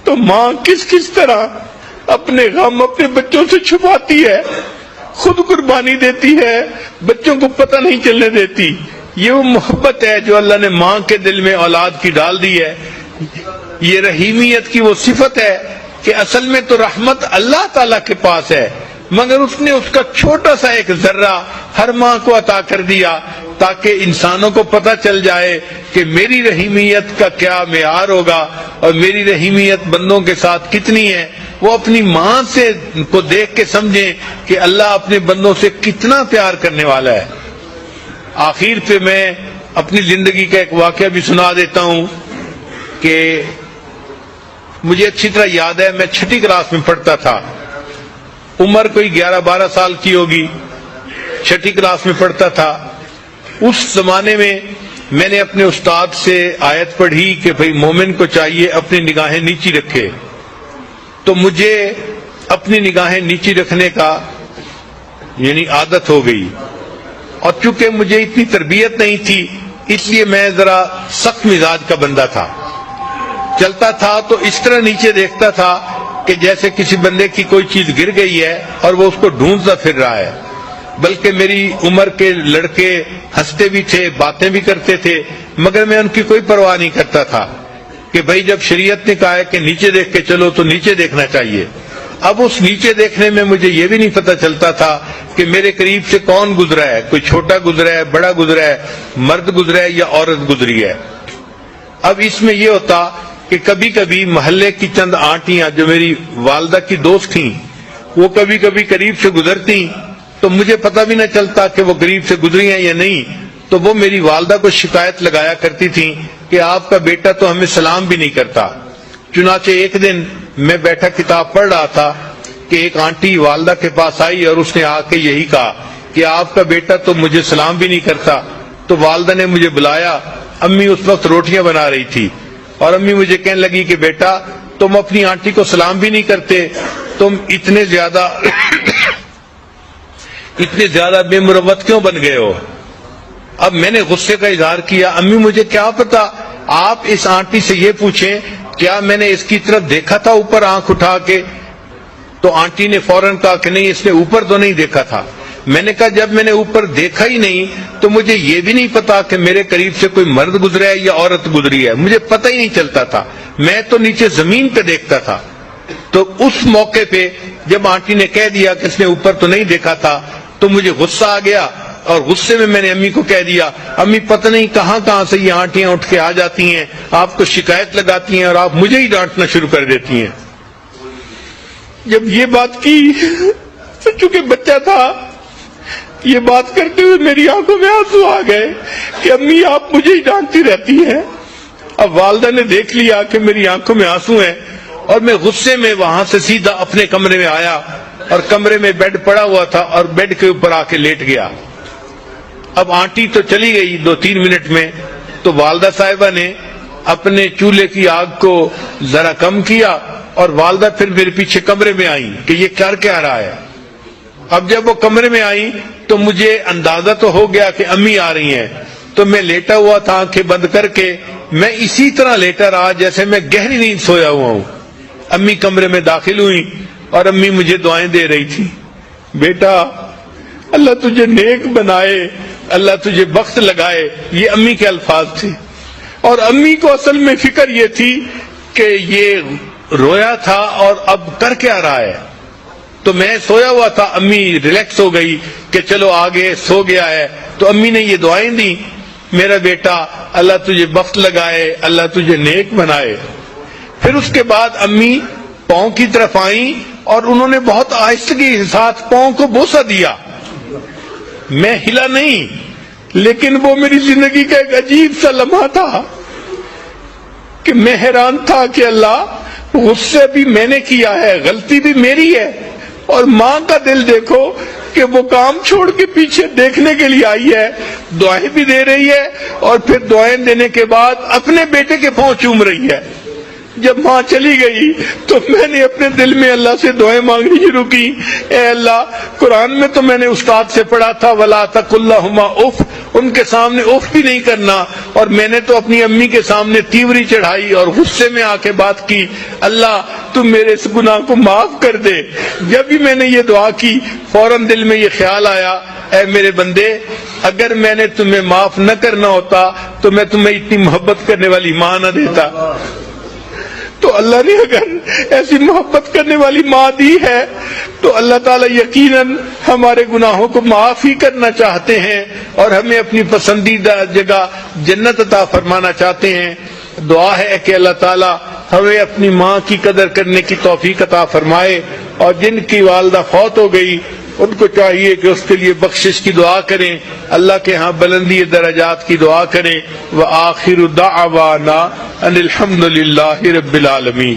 تو ماں کس کس طرح اپنے غم اپنے بچوں سے چھپاتی ہے، خود قربانی دیتی ہے، بچوں کو پتہ نہیں چلنے دیتی. یہ وہ محبت ہے جو اللہ نے ماں کے دل میں اولاد کی ڈال دی ہے. یہ رحیمیت کی وہ صفت ہے کہ اصل میں تو رحمت اللہ تعالیٰ کے پاس ہے، مگر اس نے اس کا چھوٹا سا ایک ذرہ ہر ماں کو عطا کر دیا تاکہ انسانوں کو پتہ چل جائے کہ میری رحیمیت کا کیا معیار ہوگا اور میری رحیمیت بندوں کے ساتھ کتنی ہے. وہ اپنی ماں سے کو دیکھ کے سمجھیں کہ اللہ اپنے بندوں سے کتنا پیار کرنے والا ہے. آخر پہ میں اپنی زندگی کا ایک واقعہ بھی سنا دیتا ہوں کہ مجھے اچھی طرح یاد ہے. میں 6ٹھی کلاس میں پڑھتا تھا، عمر کوئی 11-12 سال کی ہوگی، 6ٹھی کلاس میں پڑھتا تھا. اس زمانے میں نے اپنے استاد سے آیت پڑھی کہ بھئی مومن کو چاہیے اپنی نگاہیں نیچی رکھے. تو مجھے اپنی نگاہیں نیچی رکھنے کا یعنی عادت ہو گئی، اور چونکہ مجھے اتنی تربیت نہیں تھی اس لیے میں ذرا سخت مزاج کا بندہ تھا. چلتا تھا تو اس طرح نیچے دیکھتا تھا کہ جیسے کسی بندے کی کوئی چیز گر گئی ہے اور وہ اس کو ڈھونڈتا پھر رہا ہے. بلکہ میری عمر کے لڑکے ہنستے بھی تھے، باتیں بھی کرتے تھے، مگر میں ان کی کوئی پرواہ نہیں کرتا تھا کہ بھئی جب شریعت نے کہا ہے کہ نیچے دیکھ کے چلو تو نیچے دیکھنا چاہیے. اب اس نیچے دیکھنے میں مجھے یہ بھی نہیں پتہ چلتا تھا کہ میرے قریب سے کون گزرا ہے، کوئی چھوٹا گزرا ہے، بڑا گزرا ہے، مرد گزرا ہے یا عورت گزری ہے. اب اس میں یہ ہوتا کہ کبھی کبھی محلے کی چند آنٹیاں جو میری والدہ کی دوست تھیں وہ کبھی کبھی قریب سے گزرتی تو مجھے پتہ بھی نہ چلتا کہ وہ قریب سے گزری ہیں یا نہیں. تو وہ میری والدہ کو شکایت لگایا کرتی تھیں کہ آپ کا بیٹا تو ہمیں سلام بھی نہیں کرتا. چنانچہ ایک دن میں بیٹھا کتاب پڑھ رہا تھا کہ ایک آنٹی والدہ کے پاس آئی اور اس نے آ کے یہی کہا کہ آپ کا بیٹا تو مجھے سلام بھی نہیں کرتا. تو والدہ نے مجھے بلایا. امی اس وقت روٹیاں بنا رہی تھی اور امی مجھے کہنے لگی کہ بیٹا تم اپنی آنٹی کو سلام بھی نہیں کرتے، تم اتنے زیادہ بے مروت کیوں بن گئے ہو. اب میں نے غصے کا اظہار کیا، امی مجھے کیا پتا، آپ اس آنٹی سے یہ پوچھیں کیا میں نے اس کی طرف دیکھا تھا اوپر آنکھ اٹھا کے. تو آنٹی نے فوراً کہا کہ نہیں اس نے اوپر تو نہیں دیکھا تھا. میں نے کہا جب میں نے اوپر دیکھا ہی نہیں تو مجھے یہ بھی نہیں پتا کہ میرے قریب سے کوئی مرد گزرا ہے یا عورت گزری ہے، مجھے پتہ ہی نہیں چلتا تھا، میں تو نیچے زمین پہ دیکھتا تھا. تو اس موقع پہ جب آنٹی نے کہہ دیا کہ اس نے اوپر تو نہیں دیکھا تھا تو مجھے غصہ آ گیا، اور غصے میں نے امی کو کہہ دیا امی پتہ نہیں کہاں کہاں سے یہ آنٹیاں اٹھ کے آ جاتی ہیں، آپ کو شکایت لگاتی ہیں اور آپ مجھے ہی ڈانٹنا شروع کر دیتی ہیں. جب یہ بات کی تو چونکہ بچہ تھا، یہ بات کرتے ہوئے میری آنکھوں میں آنسو آ گئے کہ امی آپ مجھے ہی ڈانٹتی رہتی ہیں. اب والدہ نے دیکھ لیا کہ میری آنکھوں میں آنسو ہیں اور میں غصے میں وہاں سے سیدھا اپنے کمرے میں آیا اور کمرے میں بیڈ پڑا ہوا تھا اور بیڈ کے اوپر آ کے لیٹ گیا. اب آنٹی تو چلی گئی 2-3 منٹ میں، تو والدہ صاحبہ نے اپنے چولہے کی آگ کو ذرا کم کیا اور والدہ پھر میرے پیچھے کمرے میں آئی کہ یہ کر کیا رہا ہے. اب جب وہ کمرے میں آئی تو مجھے اندازہ تو ہو گیا کہ امی آ رہی ہیں. تو میں لیٹا ہوا تھا آنکھیں بند کر کے، میں اسی طرح لیٹا رہا جیسے میں گہری نیند سویا ہوا ہوں. امی کمرے میں داخل ہوئی اور امی مجھے دعائیں دے رہی تھی، بیٹا اللہ تجھے نیک بنائے، اللہ تجھے بخت لگائے، یہ امی کے الفاظ تھے. اور امی کو اصل میں فکر یہ تھی کہ یہ رویا تھا اور اب کر کیا رہا ہے. تو میں سویا ہوا تھا، امی ریلیکس ہو گئی کہ چلو آگے سو گیا ہے. تو امی نے یہ دعائیں دی، میرا بیٹا اللہ تجھے بخت لگائے، اللہ تجھے نیک بنائے. پھر اس کے بعد امی پاؤں کی طرف آئیں اور انہوں نے بہت آہستگی کے ساتھ پاؤں کو بوسہ دیا. میں ہلا نہیں، لیکن وہ میری زندگی کا ایک عجیب سا لمحہ تھا کہ میں حیران تھا کہ اللہ غصہ بھی میں نے کیا ہے، غلطی بھی میری ہے، اور ماں کا دل دیکھو کہ وہ کام چھوڑ کے پیچھے دیکھنے کے لیے آئی ہے، دعائیں بھی دے رہی ہے اور پھر دعائیں دینے کے بعد اپنے بیٹے کے پاؤں چوم رہی ہے. جب ماں چلی گئی تو میں نے اپنے دل میں اللہ سے دعائیں مانگنی شروع کی، اے اللہ قرآن میں تو میں نے استاد سے پڑھا تھا وَلَا تَقُلْ لَهُمَا اُف، ان کے سامنے اف بھی نہیں کرنا، اور میں نے تو اپنی امی کے سامنے تیوری چڑھائی اور غصے میں آ کے بات کی، اللہ تم میرے اس گناہ کو معاف کر دے۔ جب بھی میں نے یہ دعا کی فوراً دل میں یہ خیال آیا، اے میرے بندے اگر میں نے تمہیں معاف نہ کرنا ہوتا تو میں تمہیں اتنی محبت کرنے والی ماں نہ دیتا۔ تو اللہ نے اگر ایسی محبت کرنے والی ماں دی ہے تو اللہ تعالیٰ یقیناً ہمارے گناہوں کو معاف ہی کرنا چاہتے ہیں اور ہمیں اپنی پسندیدہ جگہ جنت عطا فرمانا چاہتے ہیں۔ دعا ہے کہ اللہ تعالیٰ ہمیں اپنی ماں کی قدر کرنے کی توفیق عطا فرمائے، اور جن کی والدہ فوت ہو گئی ان کو چاہیے کہ اس کے لیے بخشش کی دعا کریں، اللہ کے ہاں بلندی درجات کی دعا کریں۔ وآخر دعوانا ان الحمد للہ رب العالمین۔